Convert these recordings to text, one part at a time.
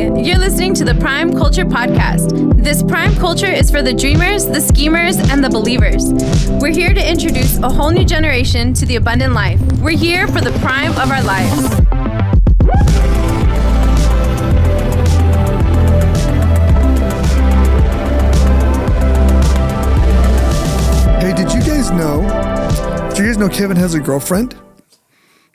it. You're listening to the Prime Culture Podcast. This Prime Culture is for the dreamers, the schemers, and the believers. We're here to introduce a whole new generation to the abundant life. We're here for the prime of our lives. Hey, did you guys know Kevin has a girlfriend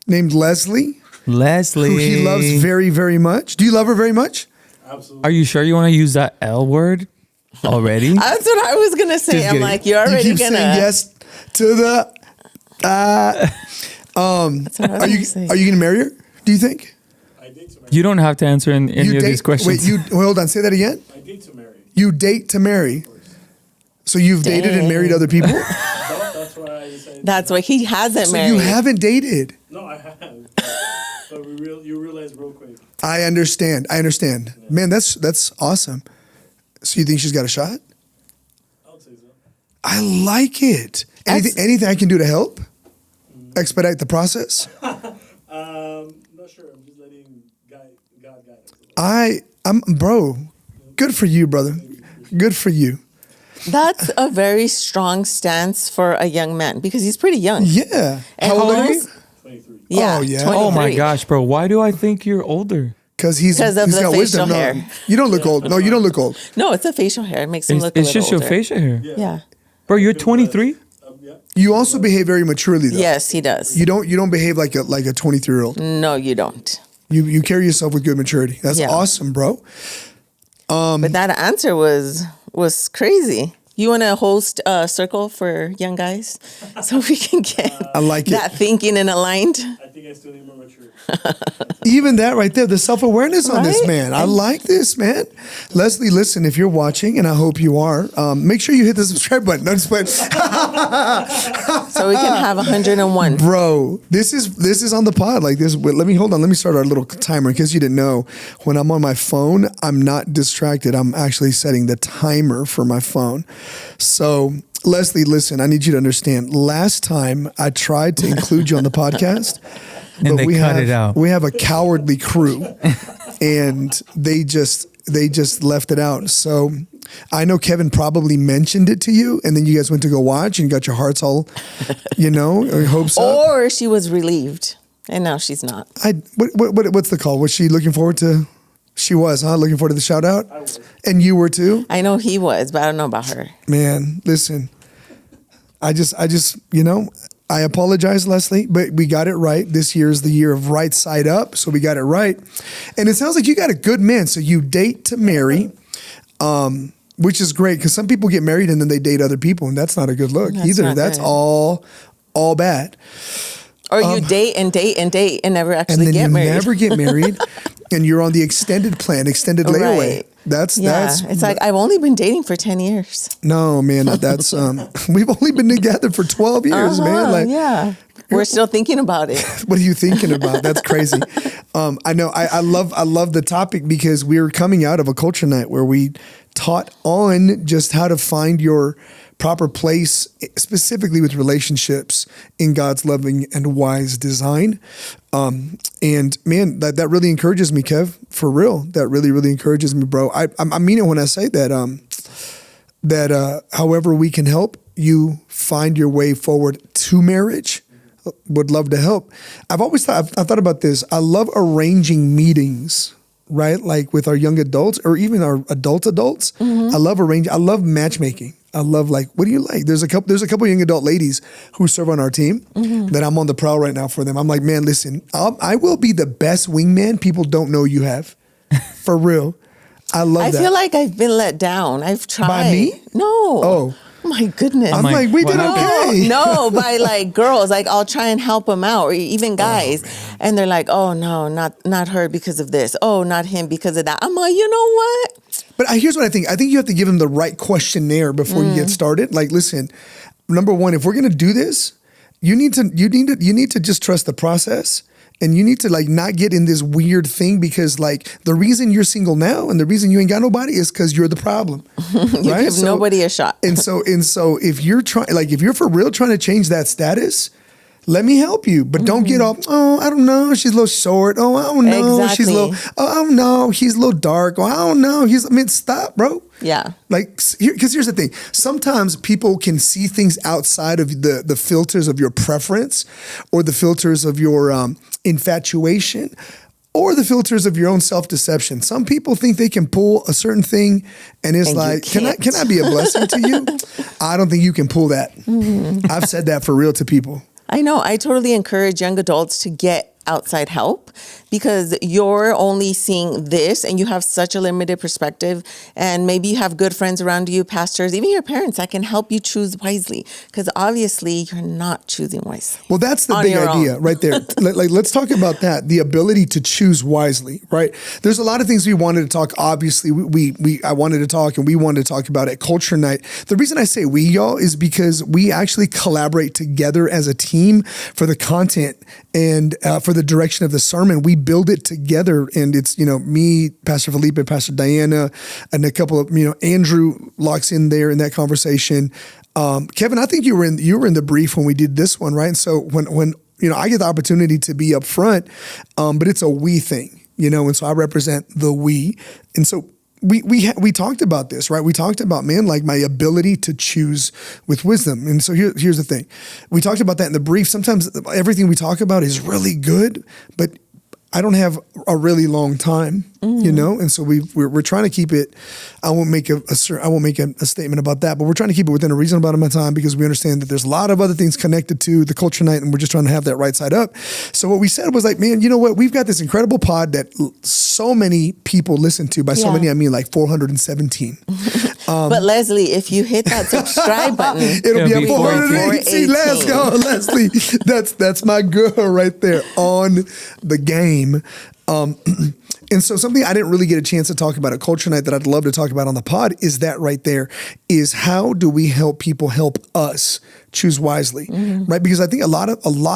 named Leslie? Who he loves very, very much. Do you love her very much? Absolutely. Are you sure you want to use that L word already? That's what I was going to say. I'm like, you're already going to. saying yes to the... Are you going to marry her, do you think? I date to marry. You don't have to answer any of these questions. Wait, hold on. Say that again. I date to marry. You date to marry. So you've dated and married other people? That's why I decided. That's why he hasn't married. So you haven't dated? No, I have. But you realize real quick. I understand. Yeah. Man, that's awesome. So you think she's got a shot? I would say so. I like it. Anything I can do to help? Expedite the process? Not sure. I'm just letting God guide us. Bro, good for you, brother. Good for you. That's a very strong stance for a young man because he's pretty young. Yeah. And how old are you? 23. Yeah. Oh, yeah. 23. Oh, my gosh, bro. Why do I think you're older? Because he's of the got wisdom. facial hair. No, you don't look old. No, you don't look old. No, it's a facial hair. It makes him look a little older. It's just your facial hair. Yeah. Bro, you're 23? Yeah. You also behave very maturely, though. Yes, he does. You don't behave like a 23-year-old. No, you don't. You carry yourself with good maturity. That's awesome, bro. But that answer was crazy. You want to host a circle for young guys so we can get I like that thinking and aligned? I think I still need more maturity. Even that right there, the self-awareness on this Right? man. I like this, man. Leslie, listen, if you're watching, and I hope you are, make sure you hit the subscribe button. No, just playing. So we can have 101. Bro, this is on the pod like this. Let me start our little timer in case you didn't know. When I'm on my phone, I'm not distracted. I'm actually setting the timer for my phone. So, Leslie, listen, I need you to understand. Last time I tried to include you on the podcast, and they cut it out. We have a cowardly crew, and they just left it out. So I know Kevin probably mentioned it to you, and then you guys went to go watch, and you got your hearts all, hopes up. Or she was relieved, and now she's not. What's the call? Was she looking forward to? She was, huh? Looking forward to the shout out? I was. And you were too? I know he was, but I don't know about her. Man, listen. I just I apologize, Leslie, but we got it right. This year is the year of right side up, so we got it right. And it sounds like you got a good man. So you date to marry, which is great because some people get married and then they date other people, and that's not a good look either. That's good. all bad. Or you date and date and date and never actually get married. Never get married, and you're on the extended plan, extended layaway. Right. That's It's like I've only been dating for 10 years. No, man, that's we've only been together for 12 years, man. Like, yeah. We're still thinking about it. What are you thinking about? That's crazy. I know. I love the topic because we're coming out of a culture night where we taught on just how to find your proper place, specifically with relationships in God's loving and wise design. And man, that really encourages me, Kev, for real. That really, really encourages me, bro. I mean it when I say that, however we can help you find your way forward to marriage, would love to help. I've thought about this. I love arranging meetings, right? Like with our young adults or even our adults. Mm-hmm. I love matchmaking. I love what do you like? There's a couple young adult ladies who serve on our team that I'm on the prowl right now for them. I'm like, man, listen, I will be the best wingman people don't know you have. For real. I love that. I feel like I've been let down. I've tried. By me? No. Oh. My goodness. I'm like, we did okay. No, by girls. I'll try and help them out, or even guys. And they're like, oh, no, not her because of this. Oh, not him because of that. I'm like, you know what? But here's what I think. I think you have to give them the right questionnaire before you get started. Like, listen, number one, if we're going to do this, you need to just trust the process. And you need to not get in this weird thing because the reason you're single now and the reason you ain't got nobody is because you're the problem. You right? give nobody a shot. And so if you're trying, if you're for real trying to change that status, Let me help you, but don't get off. Oh, I don't know. She's a little short. Oh, I don't know. Exactly. She's a little. Oh, I don't know. He's a little dark. Oh, I don't know. Stop, bro. Yeah. Like, because here's the thing. Sometimes people can see things outside of the filters of your preference, or the filters of your infatuation, or the filters of your own self-deception. Some people think they can pull a certain thing, and it's like, can I be a blessing to you? I don't think you can pull that. I've said that for real to people. I know. I totally encourage young adults to get outside help, because you're only seeing this and you have such a limited perspective, and maybe you have good friends around you, pastors, even your parents, that can help you choose wisely, because obviously you're not choosing wisely. Well, that's the big idea right there. Like, let's talk about that, the ability to choose wisely, right? There's a lot of things we wanted to talk. Obviously, I wanted to talk, and we wanted to talk about at Culture Night. The reason I say we, y'all, is because we actually collaborate together as a team for the content and for the direction of the sermon. We build it together, and it's, me, Pastor Felipe, Pastor Diana, and a couple of, Andrew locks in there in that conversation. Kevin, I think you were in the brief when we did this one, right? And so when I get the opportunity to be up front, but it's a we thing, and so I represent the we. And so we talked about this, right? We talked about, man, like my ability to choose with wisdom. And so here's the thing. We talked about that in the brief. Sometimes everything we talk about is really good, but I don't have a really long time, and so we're trying to keep it. I won't make a statement about that, but we're trying to keep it within a reasonable amount of time, because we understand that there's a lot of other things connected to the Culture Night, and we're just trying to have that right side up. So what we said was like, man, you know what? We've got this incredible pod that so many people listen to. By so many, I mean like 417. But Leslie, if you hit that subscribe button, it'll be at 418. Let's go, Leslie. That's my girl right there on the game. And so something I didn't really get a chance to talk about at Culture Night that I'd love to talk about on the pod is that right there is, how do we help people help us choose wisely, right? Because I think a lot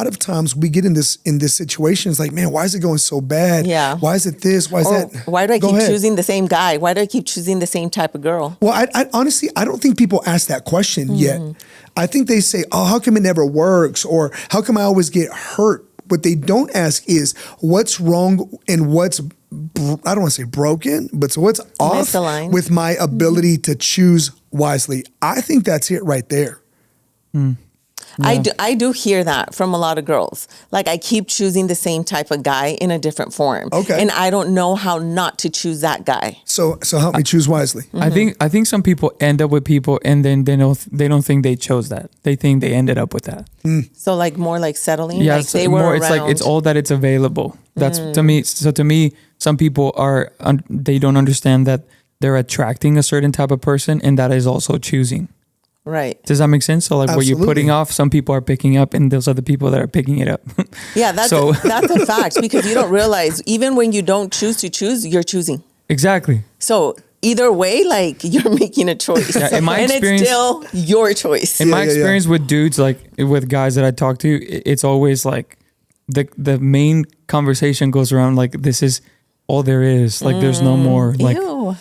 of times we get in this situation. It's like, man, why is it going so bad? Yeah. Why is it this? Why is that? Why do I keep choosing the same guy? Why do I keep choosing the same type of girl? Well, I honestly, I don't think people ask that question yet. I think they say, oh, how come it never works? Or how come I always get hurt? What they don't ask is what's wrong and what's, I don't want to say broken, but so what's off with my ability to choose wisely. I think that's it right there. Yeah. I do hear that from a lot of girls. Like, I keep choosing the same type of guy in a different form. Okay. And I don't know how not to choose that guy. So help me choose wisely. I think some people end up with people, and then they don't think they chose that. They think they ended up with that. So like more like settling. Yeah, like they were more. around. It's like it's all that it's available. That's to me. So to me, some people they don't understand that they're attracting a certain type of person, and that is also choosing. Right. Does that make sense? So like Absolutely. what you're putting off, some people are picking up, and those are the people that are picking it up. Yeah, that's a fact, because you don't realize, even when you don't choose to choose, you're choosing. Exactly. So either way, like, you're making a choice. Yeah, in my experience, it's still your choice. In my experience with dudes, like with guys that I talk to, it's always like the main conversation goes around like, this is all there is. Like there's no more. Like, Ew.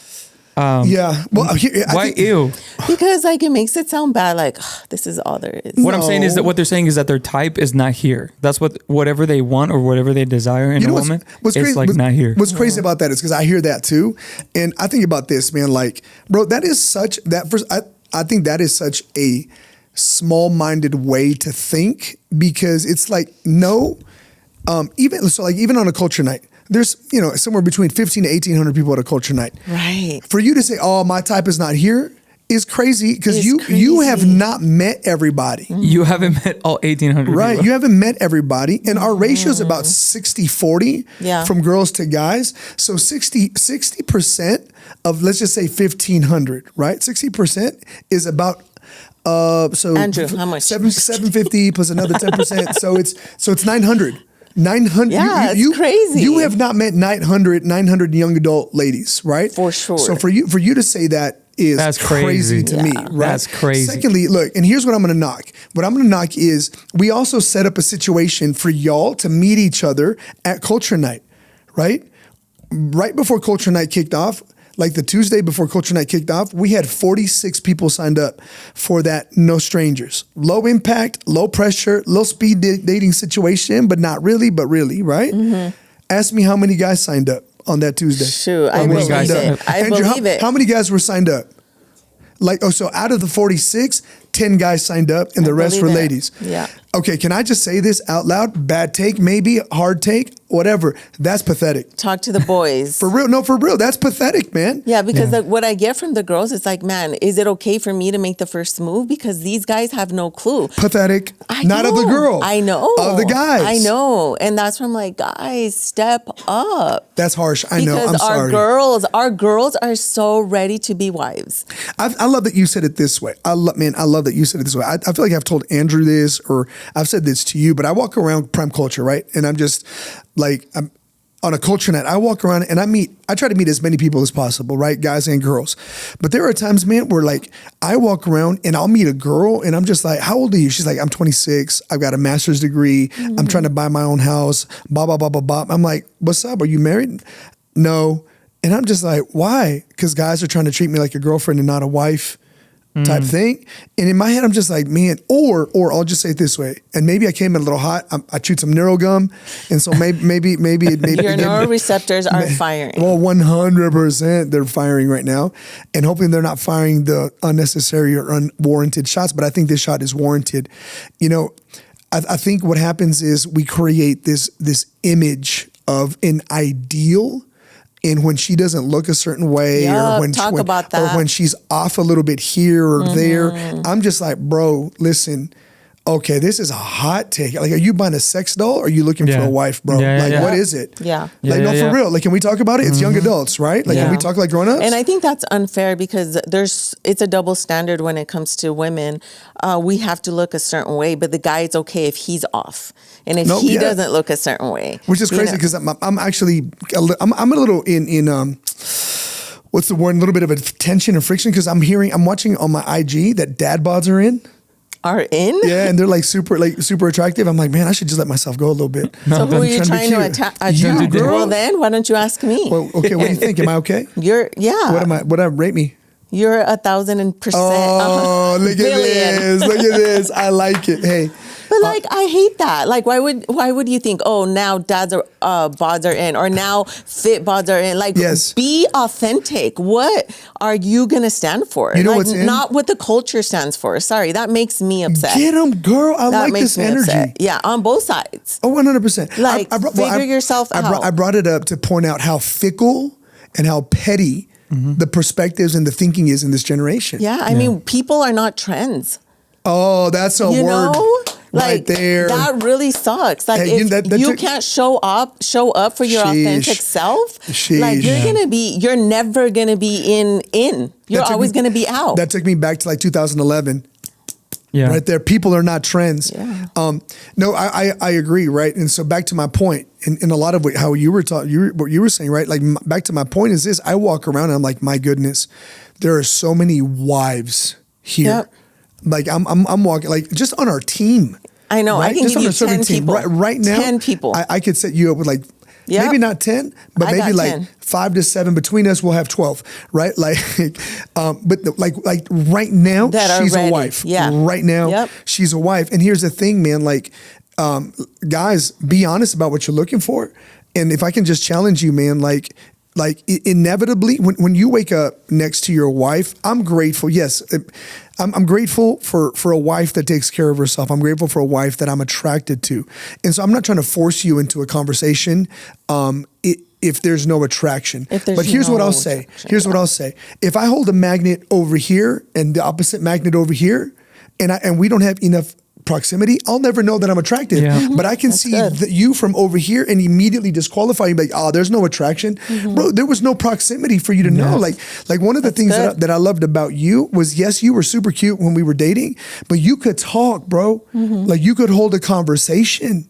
Yeah. Well, why ew? Because like it makes it sound bad. Like, this is all there is. What I'm saying is that what they're saying is that their type is not here. That's whatever they want or whatever they desire in a woman. It's like not here. What's crazy about that is because I hear that too, and I think about this, man. Like, bro, that is such that first. I think that is such a small-minded way to think, because it's like no, even on a Culture Night. There's, somewhere between 15 to 1,800 people at a Culture Night. Right. For you to say, oh, my type is not here is crazy, because you have not met everybody. You haven't met all 1,800 Right. people. You haven't met everybody. And our ratio is about 60-40 from girls to guys. So 60% of, let's just say 1,500, right? 60% is about Andrew, how much? 750 plus another 10%. So it's 900. 900. Yeah, it's crazy. You have not met 900 young adult ladies, right? For sure. So for you to say that is That's crazy to me, right? That's crazy. Secondly, look, and here's what I'm going to knock. What I'm going to knock is we also set up a situation for y'all to meet each other at Culture Night, right? Right before Culture Night kicked off, like the Tuesday before Culture Night kicked off, we had 46 people signed up for that. No strangers, low impact, low pressure, low speed dating situation, but not really, but really, right? Ask me how many guys signed up on that Tuesday. Shoot, I believe it. I Andrew, believe it. How many guys were signed up? Like, so out of the 46, 10 guys signed up and the rest were ladies. Yeah. Okay, can I just say this out loud? Bad take, maybe, hard take, whatever. That's pathetic. Talk to the boys. For real, no, for real. That's pathetic, man. Yeah, because what I get from the girls is like, man, is it okay for me to make the first move? Because these guys have no clue. Pathetic. Not of the girl. I know. Of the guys. I know. And that's why I'm like, guys, step up. That's harsh. I know. I'm Because sorry. our girls are so ready to be wives. I love that you said it this way. I love that you said it this way. I feel like I've told Andrew this, or I've said this to you, but I walk around Prime Culture, right? And I'm just like, I'm on a culture night. I walk around and I try to meet as many people as possible, right? Guys and girls. But there are times, man, where like I walk around and I'll meet a girl and I'm just like, how old are you? She's like, I'm 26. I've got a master's degree. I'm trying to buy my own house, blah, blah, blah, blah, blah. I'm like, what's up? Are you married? No. And I'm just like, why? Because guys are trying to treat me like a girlfriend and not a wife type thing. And in my head, I'm just like, man, or I'll just say it this way. And maybe I came in a little hot. I chewed some neuro gum. And so maybe Your neuroreceptors are firing. Well, 100% they're firing right now. And hoping they're not firing the unnecessary or unwarranted shots. But I think this shot is warranted. You know, I think what happens is we create this image of an ideal. And when she doesn't look a certain way, or when she's off a little bit here or there, I'm just like, bro, listen, okay, this is a hot take. Like, are you buying a sex doll or are you looking for a wife, bro? What is it? Yeah. Like, for real. Like, can we talk about it? It's young adults, right? Like, can we talk like grown-ups? And I think that's unfair because it's a double standard when it comes to women. We have to look a certain way, but the guy, it's okay if he's off. And if he doesn't look a certain way. Which is crazy because I'm actually, I'm a little in what's the word? A little bit of a tension and friction because I'm watching on my IG that dad bods are in. Are in? Yeah, and they're like super attractive. I'm like, man, I should just let myself go a little bit. So who are you trying to attack? You, girl. Well, then why don't you ask me? Well, okay, what do you think? Am I okay? What rate me? You're 1,000%. Oh, look at this! Look at this! I like it. Hey. But like, I hate that. Like, why would you think, oh, now bods are in, or now fit bods are in? Like, be authentic. What are you gonna stand for? You know like, what's in? Not what the culture stands for. Sorry, that makes me upset. Get them, girl. I like this energy. Upset. Yeah, on both sides. Oh, 100%. Like, figure yourself out. I brought it up to point out how fickle and how petty the perspectives and the thinking is in this generation. Yeah, I mean, people are not trends. Oh, that's a word. Right there. That really sucks. Like, if you can't show up for your authentic self, like you're never gonna be in. You're always gonna be out. That took me back to like 2011. Yeah. Right there. People are not trends. Yeah. No, I agree, right? And so back to my point, in a lot of how you were talking, what you were saying, right? Like back to my point is this: I walk around and I'm like, my goodness, there are so many wives here. Yep. Like I'm walking, like just on our team. I know. Right? I can just give you 10 people. Right now, 10 people. I could set you up with like maybe not 10, but maybe like 10. 5 to 7 between us. We'll have 12, right? Like, but like right now, she's a wife. Yeah. Right now, she's a wife. And here's the thing, man. Like, guys, be honest about what you're looking for. And if I can just challenge you, man, like inevitably, when you wake up next to your wife, I'm grateful. Yes, I'm grateful for a wife that takes care of herself. I'm grateful for a wife that I'm attracted to. And so I'm not trying to force you into a conversation if there's no attraction. But here's what I'll say. Here's what I'll say. If I hold a magnet over here and the opposite magnet over here, and we don't have enough proximity, I'll never know that I'm attracted. Yeah. But I can see you from over here and immediately disqualify you, like, oh, there's no attraction. Bro, there was no proximity for you to know. Like one of the things that I loved about you was, yes, you were super cute when we were dating, but you could talk, bro. Like you could hold a conversation.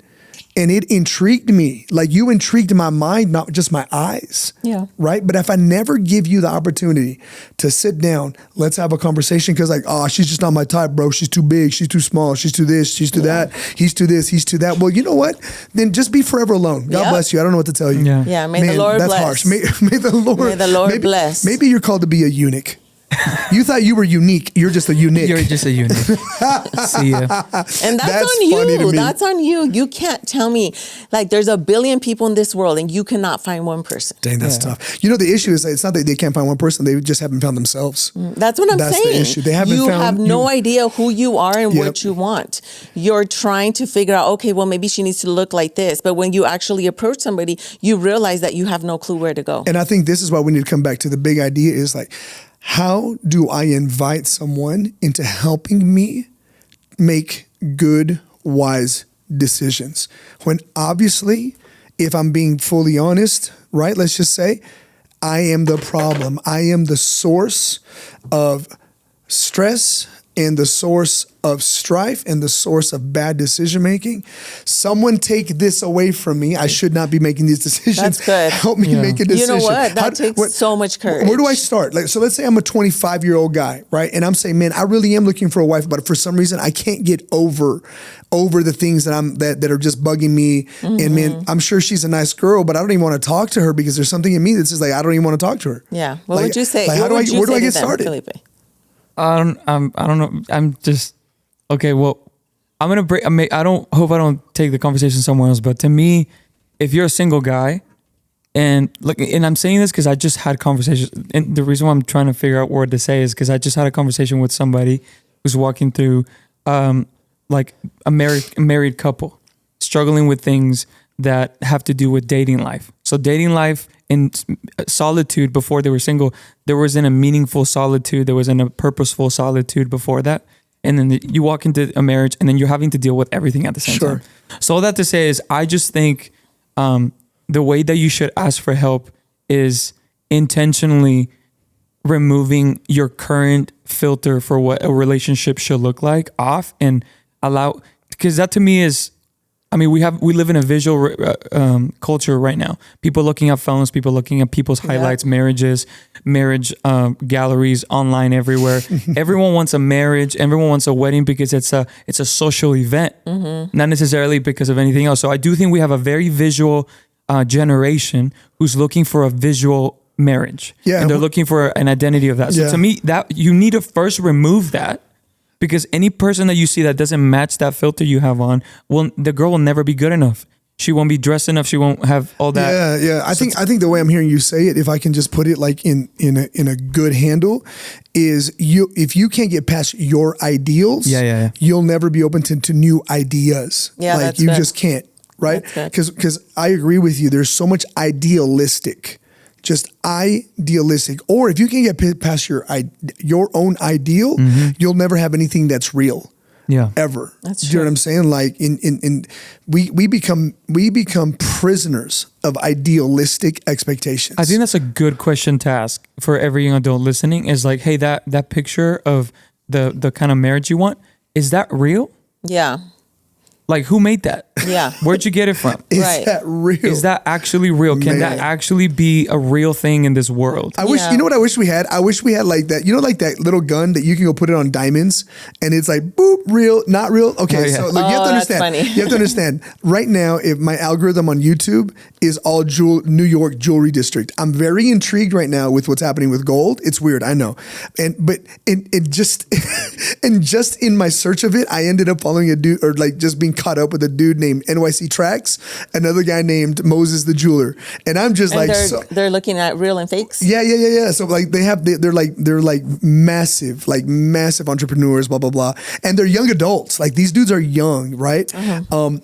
and it intrigued me. Like you intrigued my mind, not just my eyes. Yeah. Right. But if I never give you the opportunity to sit down, let's have a conversation. Cause like, oh, she's just not my type, bro. She's too big. She's too small. She's too this. She's too that. He's too this. He's too that. Well, you know what? Then just be forever alone. God bless you. I don't know what to tell you. Yeah. Yeah. May the Lord that's bless. harsh. May the Lord. May the Lord bless. Maybe you're called to be a eunuch. You thought you were unique. You're just a eunuch. You're just a eunuch. See ya. And that's on funny to you. me. That's on you. You can't tell me like there's a billion people in this world and you cannot find one person. Dang, that's tough. You know, the issue is it's not that they can't find one person. They just haven't found themselves. That's what I'm That's saying. the issue. They haven't you found have no idea who you are and what you want. You're trying to figure out, okay, well, maybe she needs to look like this. But when you actually approach somebody, you realize that you have no clue where to go. And I think this is why we need to come back to the big idea is like, how do I invite someone into helping me make good, wise decisions? When obviously, if I'm being fully honest, right, let's just say, I am the problem. I am the source of stress and the source of strife and the source of bad decision making. Someone take this away from me. I should not be making these decisions. That's good. Help me make a decision. You know what? That takes so much courage. Where do I start? Like, so let's say I'm a 25-year-old guy, right? And I'm saying, man, I really am looking for a wife, but for some reason I can't get over the things that are just bugging me. And man, I'm sure she's a nice girl, but I don't even want to talk to her because there's something in me that says like I don't even want to talk to her. Yeah. What Like- would you say? like, Where do I get started? Felipe? I don't know. I'm just okay. Well, I'm gonna break. I don't hope I don't take the conversation somewhere else. But to me, if you're a single guy, and I'm saying this because I just had conversations, and the reason why I'm trying to figure out what to say is because I just had a conversation with somebody who's walking through, like a married couple, struggling with things that have to do with dating life. So dating life in solitude before they were single, there was in a meaningful solitude, there was in a purposeful solitude before that. And then you walk into a marriage and then you're having to deal with everything at the same time. So all that to say is I just think the way that you should ask for help is intentionally removing your current filter for what a relationship should look like off and allow, because that to me is, I mean, we live in a visual culture right now. People looking at phones, people looking at people's highlights, marriage galleries online everywhere. Everyone wants a marriage. Everyone wants a wedding because it's a social event, not necessarily because of anything else. So I do think we have a very visual generation who's looking for a visual marriage, and they're looking for an identity of that. So to me, that you need to first remove that. Because any person that you see that doesn't match that filter you have on, the girl will never be good enough. She won't be dressed enough. She won't have all that. Yeah. I think the way I'm hearing you say it, if I can just put it like in a good handle, is if you can't get past your ideals, you'll never be open to new ideas. Yeah, like that's you good. just can't, right? Because I agree with you. There's so much idealistic. Just idealistic, or if you can get past your own ideal, you'll never have anything that's real. Yeah, ever. That's Do you true. know what I'm saying? Like we become prisoners of idealistic expectations. I think that's a good question to ask for every young adult listening. Is like, hey, that picture of the kind of marriage you want, is that real? Yeah. Like, who made that? Yeah. Where'd you get it from? Is that real? Is that actually real? Can that actually be a real thing in this world? I wish, you know what I wish we had? I wish we had like that, like that little gun that you can go put it on diamonds and it's like, boop, real, not real. Okay, so look, you have to understand. That's funny. You have to understand. Right now, if my algorithm on YouTube is all New York jewelry district, I'm very intrigued right now with what's happening with gold. It's weird, I know. But just in my search of it, I ended up following a dude or like just being caught up with a dude named NYC Tracks, another guy named Moses the Jeweler, and I'm just And like, they're looking at real and fakes. Yeah. So like they're like massive entrepreneurs, blah blah blah, and they're young adults. Like these dudes are young, right?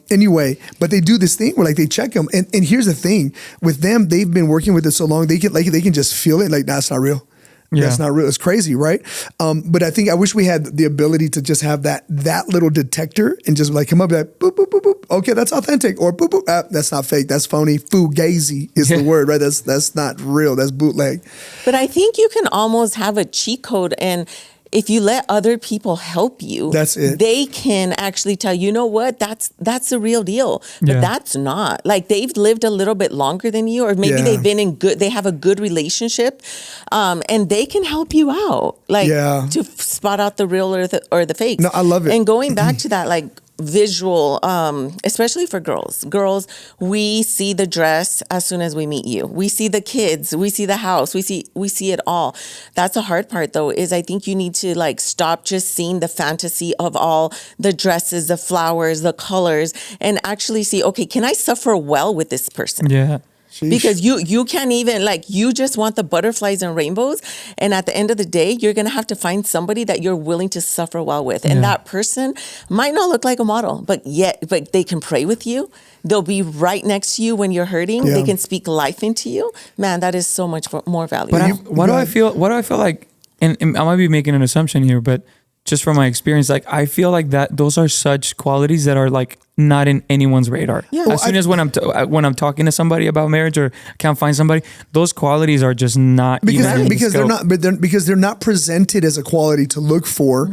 Anyway, but they do this thing where like they check them, and here's the thing with them, they've been working with it so long they can just feel it. Like that's not real. That's not real. It's crazy, right? But I wish we had the ability to just have that little detector and just like come up like boop, boop, boop, boop. Okay, that's authentic. Or boop, boop, that's not fake. That's phony. Fugazi is the word, right? That's not real. That's bootleg. But I think you can almost have a cheat code and if you let other people help you, That's it. They can actually tell you know what, that's the real deal, but Yeah. that's not. Like they've lived a little bit longer than you, or maybe Yeah. they have a good relationship, and they can help you out, like Yeah. to spot out the real or the fakes. No, I love it. And going back to that, like visual, especially for girls, we see the dress as soon as we meet you. We see the kids, we see the house, we see it all. That's the hard part though, is I think you need to like stop just seeing the fantasy of all the dresses, the flowers, the colors, and actually see, okay, can I suffer well with this person? Yeah. Sheesh. Because you can't even, like, you just want the butterflies and rainbows, and at the end of the day you're gonna have to find somebody that you're willing to suffer well with, and that person might not look like a model, but they can pray with you. They'll be right next to you when you're hurting. Yeah. They can speak life into you. Man, that is so much more valuable. But why do go I ahead. feel like, and I might be making an assumption here, but just from my experience, like I feel like that those are such qualities that are like not in anyone's radar. Yeah. As soon as when I'm talking to somebody about marriage or can't find somebody, those qualities are just not even in because the they're not presented as a quality to look for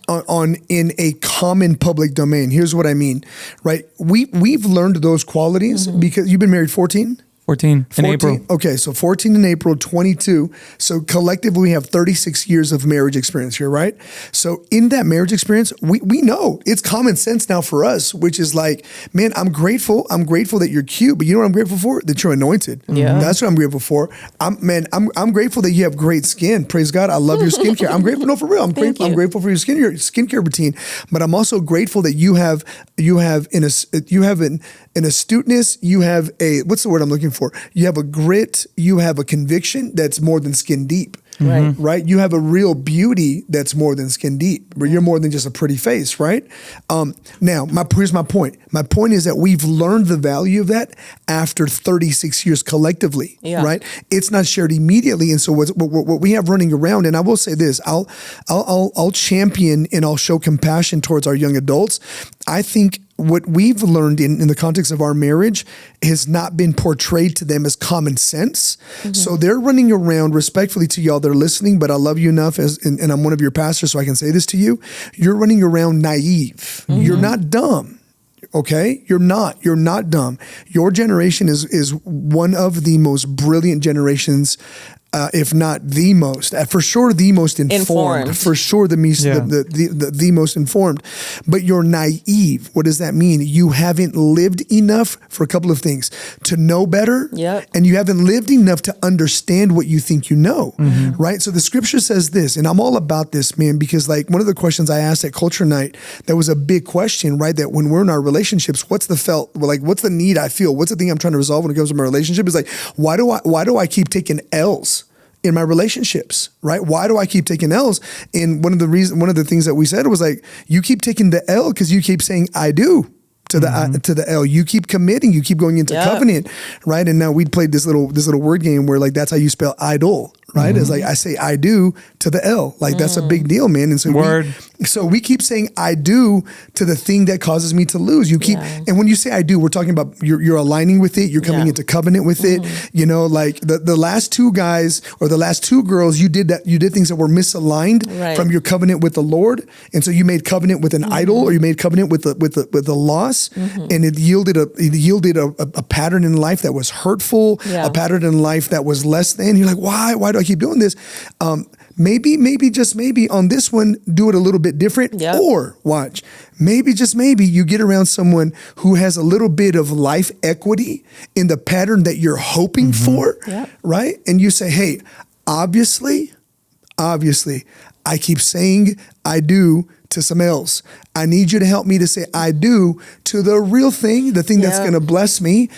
on in a common public domain. Here's what I mean, right? We've learned those qualities because you've been married 14. 14 in April. Okay, so 14 in April, 22. So collectively, we have 36 years of marriage experience here, right? So in that marriage experience, we know it's common sense now for us, which is like, man, I'm grateful. I'm grateful that you're cute, but you know what I'm grateful for? That you're anointed. Yeah. That's what I'm grateful for. I'm grateful that you have great skin. Praise God. I love your skincare. I'm grateful. No, for real. I'm grateful for your skincare routine. But I'm also grateful that you have an astuteness. You have what's the word I'm looking for? You have a grit, you have a conviction that's more than skin deep. Right? You have a real beauty that's more than skin deep, where you're more than just a pretty face, right? Now, here's my point. My point is that we've learned the value of that after 36 years collectively, right? It's not shared immediately. And so what we have running around, and I will say this, I'll champion and I'll show compassion towards our young adults. I think what we've learned in the context of our marriage has not been portrayed to them as common sense. So they're running around, respectfully to y'all, they're listening, but I love you enough and I'm one of your pastors, so I can say this to you. You're running around naive. You're not dumb. Okay? You're not dumb. Your generation is one of the most brilliant generations, if not the most, for sure the most informed. For sure the most informed. But you're naive. What does that mean? You haven't lived enough for a couple of things to know better, and you haven't lived enough to understand what you think you know, right? So the scripture says this, and I'm all about this, man, because like one of the questions I asked at Culture Night, that was a big question, right? That when we're in our relationships, what's the need I feel? What's the thing I'm trying to resolve when it comes to my relationship? Is like, why do I keep taking L's in my relationships, right? Why do I keep taking L's? And one of the things that we said was like, you keep taking the L because you keep saying I do to the L. You keep committing, you keep going into covenant, right? And now we played this little word game where like that's how you spell idol, right? It's like I say I do to the L. Like that's a big deal, man. And so we keep saying I do to the thing that causes me to lose. You keep, and when you say I do, we're talking about you're aligning with it. You're coming into covenant with it. You know, like the last two guys or the last two girls, you did things that were misaligned from your covenant with the Lord. And so you made covenant with an idol, or you made covenant with the loss, and it yielded a pattern in life that was hurtful, a pattern in life that was less than. You're like, why do I keep doing this? Maybe just maybe on this one, do it a little bit different. Or watch, maybe just maybe you get around someone who has a little bit of life equity in the pattern that you're hoping for, right? And you say, hey, obviously, I keep saying I do to some else. I need you to help me to say I do to the real thing, the thing that's going to bless me.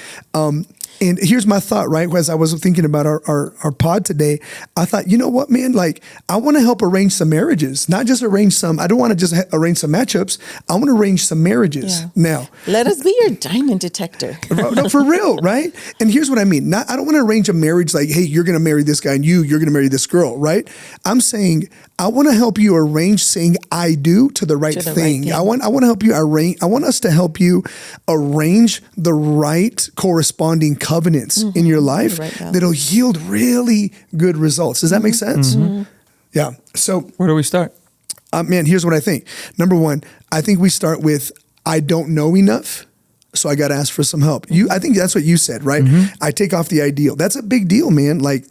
And here's my thought, right? As I was thinking about our pod today, I thought, you know what, man? Like, I want to help arrange some marriages, not just arrange some. I don't want to just arrange some matchups. I want to arrange some marriages. Now, let us be your diamond detector. No, for real, right? And here's what I mean. I don't want to arrange a marriage like, hey, you're going to marry this guy and you're going to marry this girl, right? I'm saying I want to help you arrange saying I do to the right thing. I want to help you arrange. I want us to help you arrange the right corresponding covenants in your life that'll yield really good results. Does that make sense? Yeah. So where do we start? Man, here's what I think. Number one, I think we start with, I don't know enough, so I got to ask for some help. I think that's what you said, right? I take off the ideal. That's a big deal, man. Like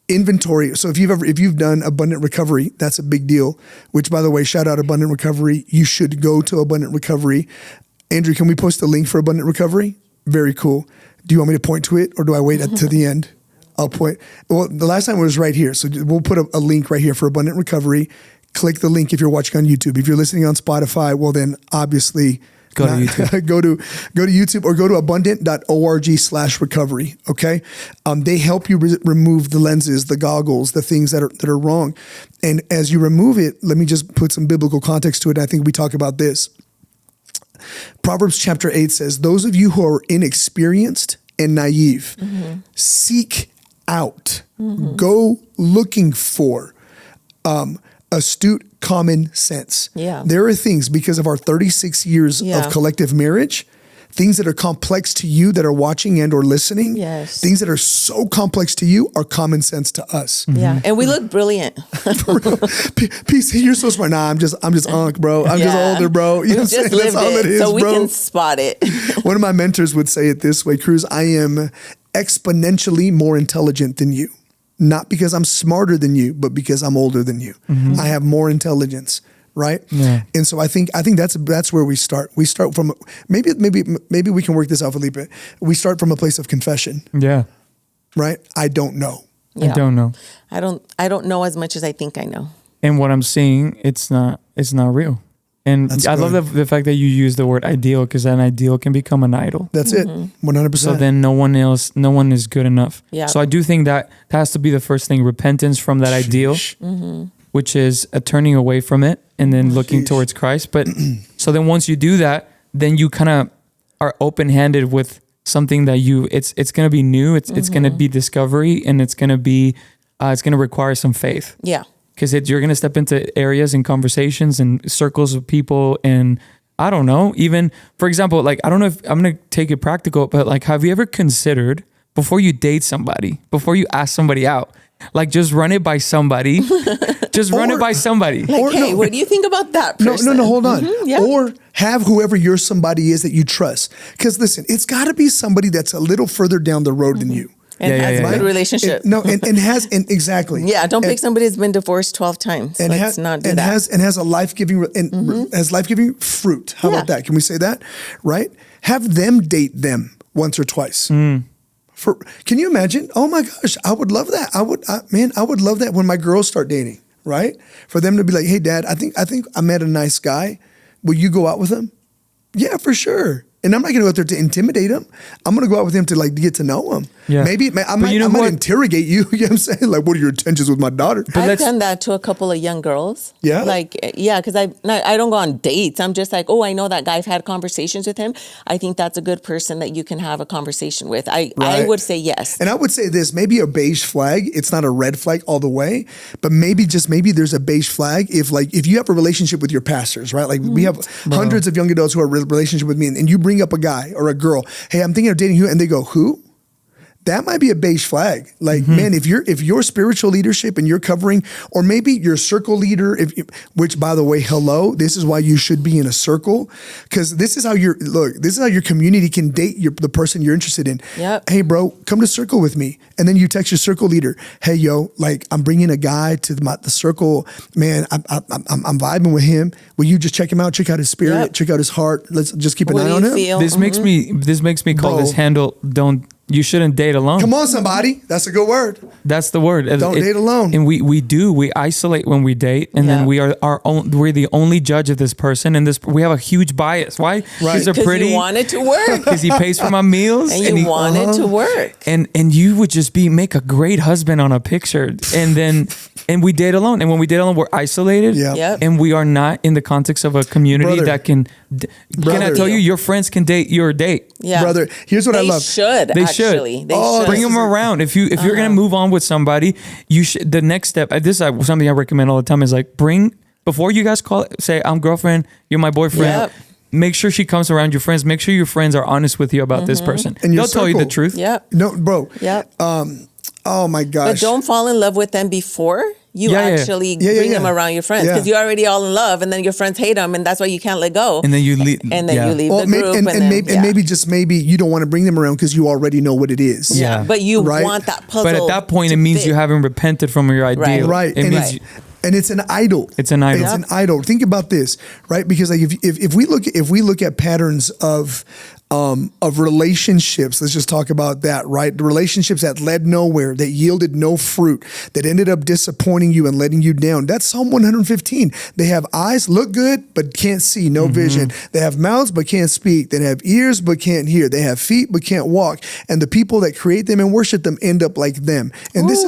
inventory. So if you've done abundant recovery, that's a big deal, which, by the way, shout out Abundant Recovery. You should go to Abundant Recovery. Andrew, can we post a link for Abundant Recovery? Very cool. Do you want me to point to it, or do I wait to the end? I'll point. Well, the last time it was right here. So we'll put a link right here for Abundant Recovery. Click the link if you're watching on YouTube. If you're listening on Spotify, well, then obviously go to YouTube. go to YouTube or go to abundant.org/recovery. Okay. They help you remove the lenses, the goggles, the things that are wrong. And as you remove it, let me just put some biblical context to it. I think we talk about this. Proverbs chapter 8 says, those of you who are inexperienced and naive, seek out, go looking for, astute common sense. Yeah. There are things, because of our 36 years of collective marriage, things that are complex to you that are watching and or listening. Yes. Things that are so complex to you are common sense to us. Yeah. And we look brilliant. Peace, you're so smart. Nah, I'm just unk, bro. I'm just older, bro. You know what I'm saying? That's all it is, so we bro. can spot it. One of my mentors would say it this way, Cruz, I am exponentially more intelligent than you. Not because I'm smarter than you, but because I'm older than you. I have more intelligence, right? Yeah. And so I think that's where we start. We start from maybe we can work this out, Felipe. We start from a place of confession. Yeah. Right? I don't know. I don't know. I don't know as much as I think I know. And what I'm seeing, it's not real. And That's I good. love the fact that you use the word ideal, because an ideal can become an idol. That's it. 100%. So then no one is good enough. Yeah. So I do think that has to be the first thing, repentance from that ideal, which is a turning away from it and then looking towards Christ. But so then once you do that, then you kind of are open-handed with something that it's going to be new. It's going to be discovery, and it's going to require some faith. Yeah. Because you're going to step into areas and conversations and circles of people. And I don't know, even, for example, like, I don't know if I'm going to take it practical, but like, have you ever considered, before you date somebody, before you ask somebody out, like, just run it by somebody, run it by somebody. Like, hey, what do you think about that person? No, hold on. Yeah. Or have whoever your somebody is that you trust. Because listen, it's got to be somebody that's a little further down the road than you. And has a good relationship. Exactly. Yeah, don't pick somebody that's been divorced 12 times. And Let's not do that. Has a life-giving has life-giving fruit. How about that? Can we say that? Right? Have them date them once or twice. Can you imagine? Oh my gosh, I would love that. I would love that when my girls start dating, right? For them to be like, hey, Dad, I think I met a nice guy. Will you go out with him? Yeah, for sure. And I'm not going to go out there to intimidate him. I'm going to go out with him to get to know him. Yeah. Maybe I might interrogate you. You know what I'm saying? Like, what are your intentions with my daughter? I've done that to a couple of young girls. Yeah? Because I don't go on dates. I'm just like, oh, I know that guy. I've had conversations with him. I think that's a good person that you can have a conversation with. I would say yes. And I would say this, maybe a beige flag. It's not a red flag all the way, but maybe there's a beige flag if you have a relationship with your pastors, right? Like we have hundreds of young adults who are in relationship with me, and you bring up a guy or a girl, hey, I'm thinking of dating you, and they go, who? That might be a beige flag. Like, man, if your spiritual leadership and your covering, or maybe your circle leader, which, by the way, hello, this is why you should be in a circle, because this is how your community can date the person you're interested in. Yep. Hey, bro, come to circle with me, and then you text your circle leader, hey, yo, like I'm bringing a guy to the circle, man. I'm vibing with him. Will you just check him out? Check out his spirit. Check out his heart. Let's just keep an eye on him. This makes me call this handle. You shouldn't date alone. Come on, somebody. That's a good word. That's the word. Don't date alone. And we isolate when we date, and then we're the only judge of this person, and we have a huge bias. Why? Right. Because they're pretty. You want it to work. Because he pays for my meals, and you want it to work. And you would just make a great husband on a picture, and we date alone. And when we date alone, we're isolated. Yep. And we are not in the context of a community that can. Can I tell you, your friends can date your date. Yeah, brother. Here's what I love. They should. They should. Bring them around. If you're gonna move on with somebody, you should. The next step. This is something I recommend all the time. Is like before you guys say I'm girlfriend, you're my boyfriend. Yep. Make sure she comes around your friends. Make sure your friends are honest with you about this person. And they'll tell you the truth. Yep. No, bro. Yep. Oh my gosh. But don't fall in love with them before you actually bring them around your friends because you're already all in love, and then your friends hate them, and that's why you can't let go. And then you leave. And then you leave the group. Maybe you don't want to bring them around because you already know what it is. Yeah. But you want that puzzle. But at that point, it means you haven't repented from your idea. Right. It means and it's an idol. It's an idol. It's an idol. Think about this, right? Because like if we look at patterns of relationships, let's just talk about that, right? The relationships that led nowhere, that yielded no fruit, that ended up disappointing you and letting you down. That's Psalm 115. They have eyes, look good, but can't see, no vision. They have mouths, but can't speak. They have ears, but can't hear. They have feet, but can't walk. And the people that create them and worship them end up like them. And this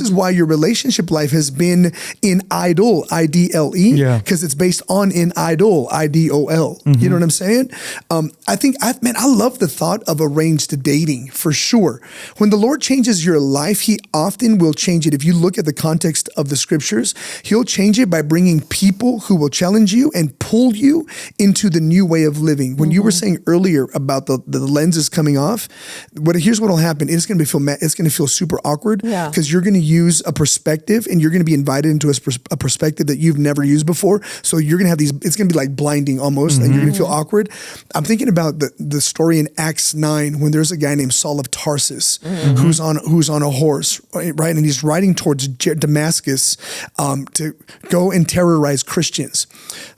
is why your relationship life has been in idol, IDLE, because it's based on in idol, IDOL. You know what I'm saying? I love the thought of arranged dating for sure. When the Lord changes your life, he often will change it. If you look at the context of the scriptures, he'll change it by bringing people who will challenge you and pull you into the new way of living. When you were saying earlier about the lenses coming off, here's what will happen. It's going to feel super awkward because you're going to use a perspective and you're going to be invited into a perspective that you've never used before. So you're going to have it's going to be like blinding almost, and you're going to feel awkward. I'm thinking about the story in Acts 9 when there's a guy named Saul of Tarsus who's on a horse, right? And he's riding towards Damascus to go and terrorize Christians.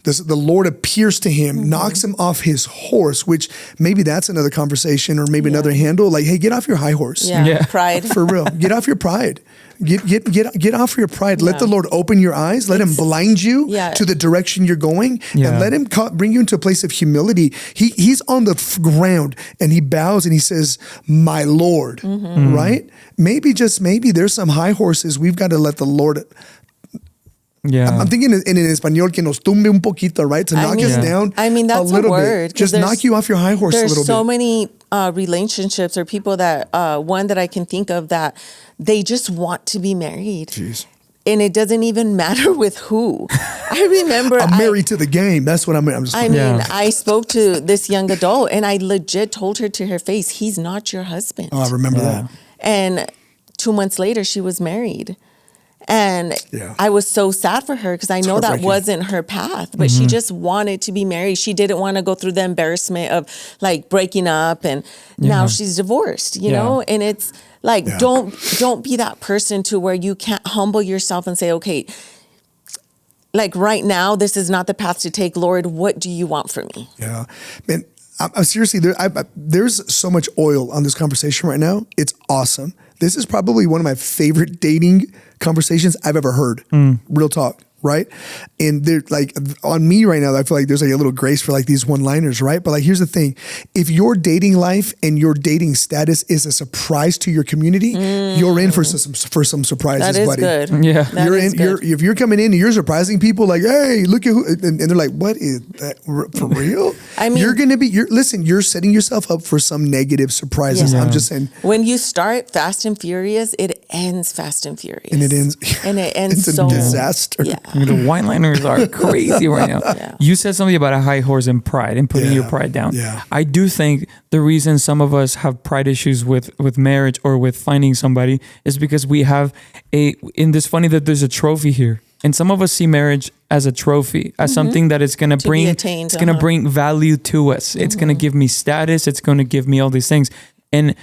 The Lord appears to him, knocks him off his horse, which maybe that's another conversation or maybe another handle. Like, hey, get off your high horse. Pride. For real. Get off your pride. Get off your pride. Let the Lord open your eyes. Let him blind you to the direction you're going, and let him bring you into a place of humility. He's on the ground and he bows and he says, "My Lord," right? Maybe there's some high horses we've got to let the Lord. I'm thinking in español que nos tumbe un poquito, right? To knock us down. I mean, that's a little word. bit. Just knock you off your high horse a little bit. There's so many relationships or people that one that I can think of that they just want to be married. Jeez. And it doesn't even matter with who. I remember I'm married to the game. That's what I'm just. I spoke to this young adult and I legit told her to her face, "He's not your husband." Oh, I remember that. And 2 months later, she was married. And I was so sad for her because I know that wasn't her path, but she just wanted to be married. She didn't want to go through the embarrassment of like breaking up, and now she's divorced, you know? And it's like, don't be that person to where you can't humble yourself and say, okay, like right now, this is not the path to take. Lord, what do you want from me? Yeah, man. I'm seriously, there's so much oil on this conversation right now. It's awesome. This is probably one of my favorite dating conversations I've ever heard. Real talk, right? And they're like on me right now, I feel like there's like a little grace for like these one-liners, right? But like, here's the thing. If your dating life and your dating status is a surprise to your community, you're in for some surprises, that is buddy. Good. Yeah. If you're coming in and you're surprising people like, hey, look at who, and they're like, what is that for real? I mean, you're setting yourself up for some negative surprises. I'm just saying. When you start Fast and Furious, it ends Fast and Furious. And it ends it's a disaster. Yeah. The wine-liners are crazy right now. You said something about a high horse and pride and putting your pride down. Yeah. I do think the reason some of us have pride issues with marriage or with finding somebody is because we have it's funny that there's a trophy here. And some of us see marriage as a trophy, as something that it's going to bring, attained, it's going to bring value to us. It's going to give me status. It's going to give me all these things. And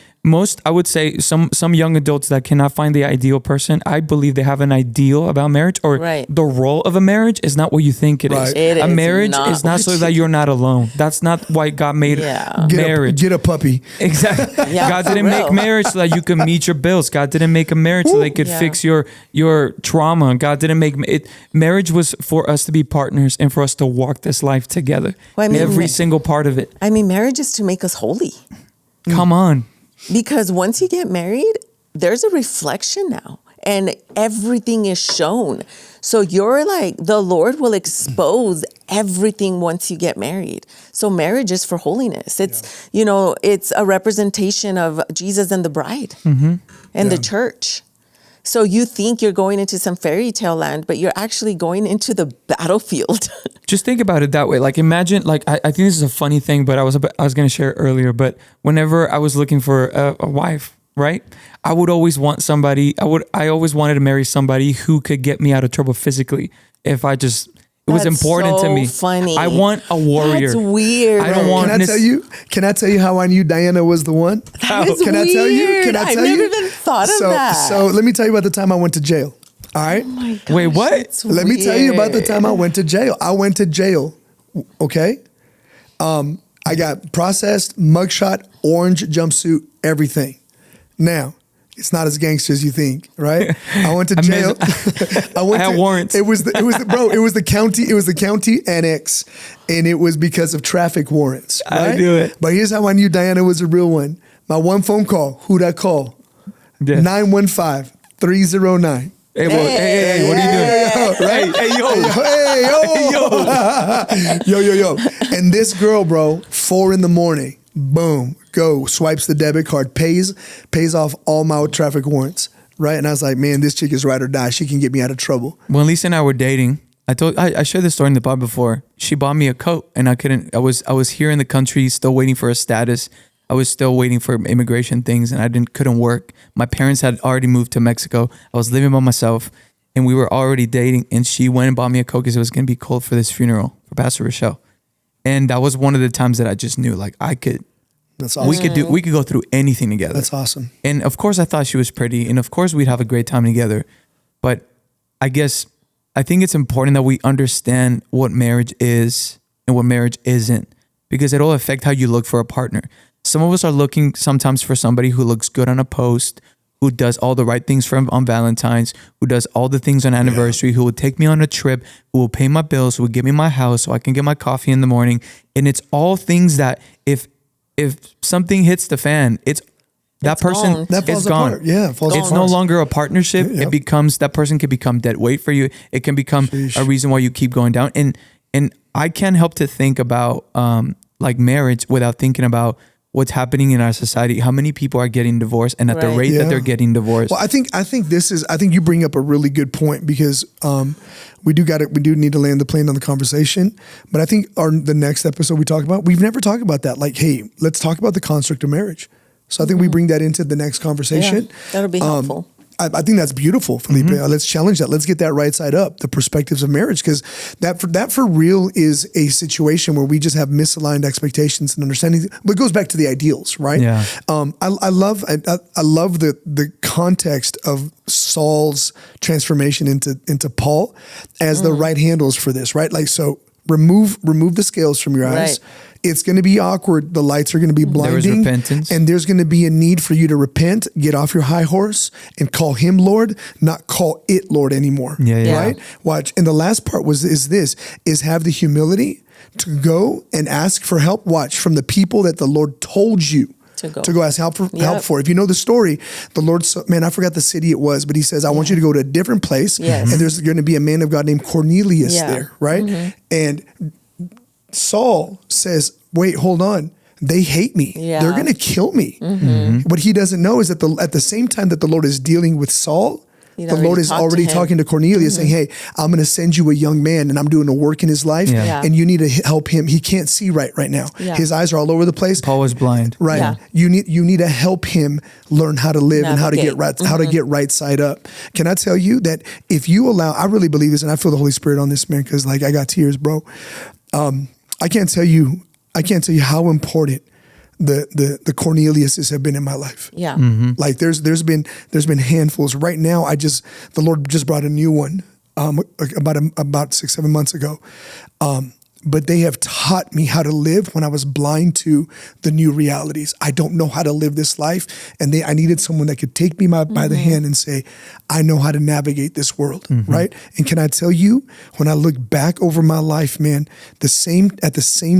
I would say some young adults that cannot find the ideal person, I believe they have an ideal about marriage, or the role of a marriage is not what you think it is. A marriage is not so that you're not alone. That's not why God made marriage. Get a puppy. Exactly. God didn't make marriage so that you could meet your bills. God didn't make a marriage so they could fix your trauma. God didn't make it. Marriage was for us to be partners and for us to walk this life together. Well, every single part of it. I mean, marriage is to make us holy. Come on. Because once you get married, there's a reflection now and everything is shown. So you're like, the Lord will expose everything once you get married. So marriage is for holiness. It's, it's a representation of Jesus and the bride and the church. So you think you're going into some fairy tale land, but you're actually going into the battlefield. Just think about it that way. Like imagine, like I think this is a funny thing, but I was going to share it earlier. But whenever I was looking for a wife, right? I would always want somebody. I always wanted to marry somebody who could get me out of trouble physically. If I just, it was That's important to so me. funny. I want a warrior. That's weird. I don't want. Can I tell you how I knew Diana was the one? That is Can I tell you? Can I I've tell never you? even thought of that. So let me tell you about the time I went to jail. All right. Oh my gosh, Wait, what? that's Let me tell you about the weird. time I went to jail. I went to jail. Okay. I got processed, mugshot, orange jumpsuit, everything. Now, it's not as gangster as you think, right? I went to jail. I had warrants. It was the county annex, and it was because of traffic warrants. Right? I knew it. But here's how I knew Diana was a real one. My one phone call. Who'd I call? Yeah. 915-309. Hey, what are you doing? Yo. And this girl, bro, 4 a.m, boom, go, swipes the debit card, pays off all my traffic warrants, right? And I was like, man, this chick is ride or die. She can get me out of trouble. When Lisa and I were dating, I shared this story in the pod before. She bought me a coat, and I was here in the country, still waiting for a status. I was still waiting for immigration things, and I couldn't work. My parents had already moved to Mexico. I was living by myself, and we were already dating. And she went and bought me a coat because it was going to be cold for this funeral for Pastor Rochelle. And that was one of the times that I just knew, like, I could. That's awesome. We could go through anything together. That's awesome. And of course, I thought she was pretty, and of course, we'd have a great time together. But I think it's important that we understand what marriage is and what marriage isn't, because it'll affect how you look for a partner. Some of us are looking sometimes for somebody who looks good on a post, who does all the right things on Valentine's, who does all the things on anniversary, who will take me on a trip, who will pay my bills, who will give me my house so I can get my coffee in the morning. And it's all things that if something hits the fan, that person That falls is gone. apart. Yeah, it falls It's apart. no longer a partnership. Yep. It becomes, that person can become dead weight for you. It can become a reason why you keep going down. And I can't help to think about like marriage without thinking about what's happening in our society. How many people are getting divorced, and at the rate that they're getting divorced. Well, I think you bring up a really good point, because we do need to land the plane on the conversation. But I think the next episode we talk about, we've never talked about that. Like, hey, let's talk about the construct of marriage. So I think we bring that into the next conversation. Yeah, that'll be helpful. I think that's beautiful, Felipe. Let's challenge that. Let's get that right side up, the perspectives of marriage, because that for real is a situation where we just have misaligned expectations and understanding. But it goes back to the ideals, right? Yeah. I love the context of Saul's transformation into Paul as the right handles for this, right? Like, so remove the scales from your eyes. Right. It's going to be awkward. The lights are going to be blinding. There is repentance. And there's going to be a need for you to repent, get off your high horse, and call him Lord, not call it Lord anymore. Yeah. Right? Watch. And the last part is have the humility to go and ask for help. Watch, from the people that the Lord told you to go ask help for. If you know the story, the Lord, I forgot the city it was, but he says, I want you to go to a different place. Yes. And there's going to be a man of God named Cornelius there, right? And Saul says, wait, hold on. They hate me. Yeah. They're going to kill me. What he doesn't know is that at the same time that the Lord is dealing with Saul, the Lord is already talking to Cornelius saying, hey, I'm going to send you a young man, and I'm doing a work in his life, and you need to help him. He can't see right now. Yeah. His eyes are all over the place. Paul was blind. Right. Yeah. You need to help him learn how to live and how to get right, how to get right side up. Can I tell you that if you allow, I really believe this, and I feel the Holy Spirit on this, man, because like I got tears, bro. I can't tell you how important the Corneliuses have been in my life. Yeah. Like there's been handfuls. Right now, the Lord just brought a new one about 6-7 months ago. But they have taught me how to live when I was blind to the new realities. I don't know how to live this life. And I needed someone that could take me by the hand and say, I know how to navigate this world, right? And can I tell you, when I look back over my life, man, at the same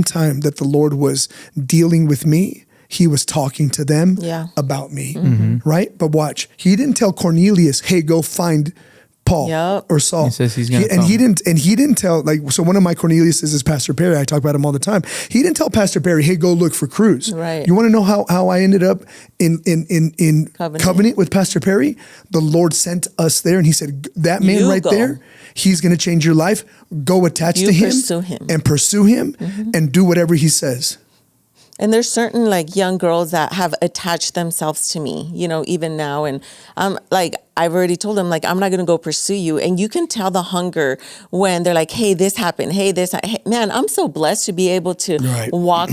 time that the Lord was dealing with me, he was talking to them about me, right? But watch, he didn't tell Cornelius, hey, go find Paul or Saul. He says he's going to and he didn't tell, like, so one of my Corneliuses is Pastor Perry. I talk about him all the time. He didn't tell Pastor Perry, hey, go look for Cruz. Right. You want to know how I ended up in covenant with Pastor Perry? The Lord sent us there, and he said, that man there, he's going to change your life. Go attach to him, pursue him. and pursue him and do whatever he says. And there's certain like young girls that have attached themselves to me, you know, even now. And like, I've already told them, like, I'm not going to go pursue you. And you can tell the hunger when they're like, hey, this happened. Hey, hey, man, I'm so blessed to be able to walk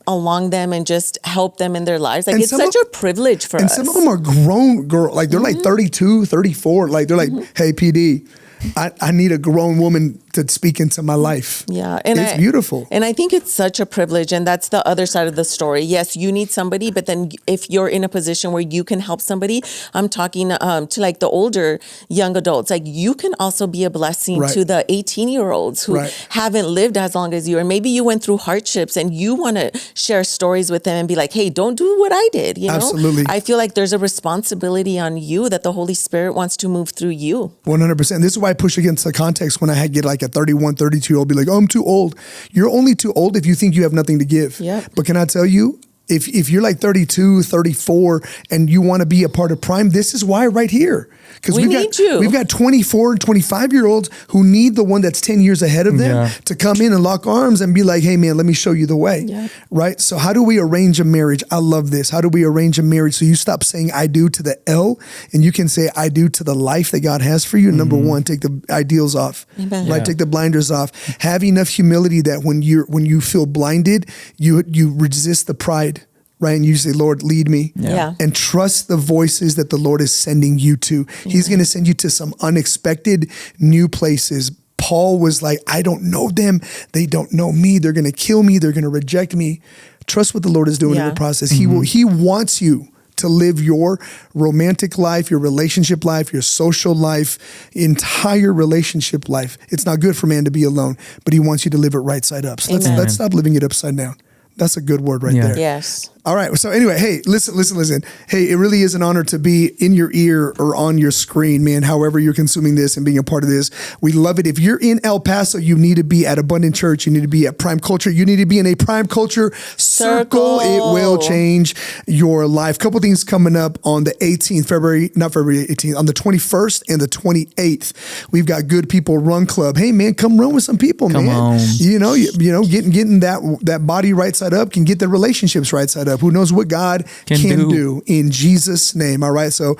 along them and just help them in their lives. Like, it's such a privilege for us. And some of them are grown girls. Like, they're like 32, 34. Like, they're like, hey, PD, I need a grown woman to speak into my life. Yeah. And it's beautiful. And I think it's such a privilege. And that's the other side of the story. Yes, you need somebody, but then if you're in a position where you can help somebody, I'm talking to like the older young adults, like you can also be a blessing to the 18-year-olds who haven't lived as long as you, or maybe you went through hardships and you want to share stories with them and be like, hey, don't do what I did. You know, absolutely. I feel like there's a responsibility on you that the Holy Spirit wants to move through you. 100%. This is why I push against the context when I get like a 31, 32-year-old be like, oh, I'm too old. You're only too old if you think you have nothing to give. Yep. But can I tell you, if you're like 32, 34, and you want to be a part of Prime, this is why right here. Because we've got 24 and 25-year-olds who need the one that's 10 years ahead of them to come in and lock arms and be like, hey, man, let me show you the way. Yeah. Right? So how do we arrange a marriage? I love this. How do we arrange a marriage so you stop saying I do to the L and you can say I do to the life that God has for you? Number one, take the ideals off. Amen. Right? Take the blinders off. Have enough humility that when you feel blinded, you resist the pride. Right. And you say, Lord, lead me. Yeah. And trust the voices that the Lord is sending you to. He's going to send you to some unexpected new places. Paul was like, I don't know them. They don't know me. They're going to kill me. They're going to reject me. Trust what the Lord is doing in the process. He wants you to live your romantic life, your relationship life, your social life, entire relationship life. It's not good for man to be alone, but he wants you to live it right side up. So let's stop living it upside down. That's a good word right there. Yes. All right. So anyway, hey, listen. Hey, it really is an honor to be in your ear or on your screen, man, however you're consuming this and being a part of this. We love it. If you're in El Paso, you need to be at Abundant Church. You need to be at Prime Culture. You need to be in a Prime Culture circle. It will change your life. Couple things coming up on the 18th, not February 18th, on the 21st and the 28th. We've got Good People Run Club. Hey, man, come run with some people, man. On. You know, getting that body right side up can get the relationships right side up. Who knows what God can do in Jesus' name. All right. So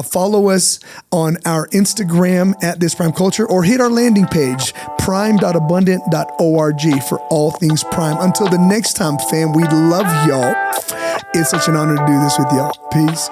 follow us on our Instagram at This Prime Culture or hit our landing page, prime.abundant.org for all things Prime. Until the next time, fam, we love y'all. It's such an honor to do this with y'all. Peace.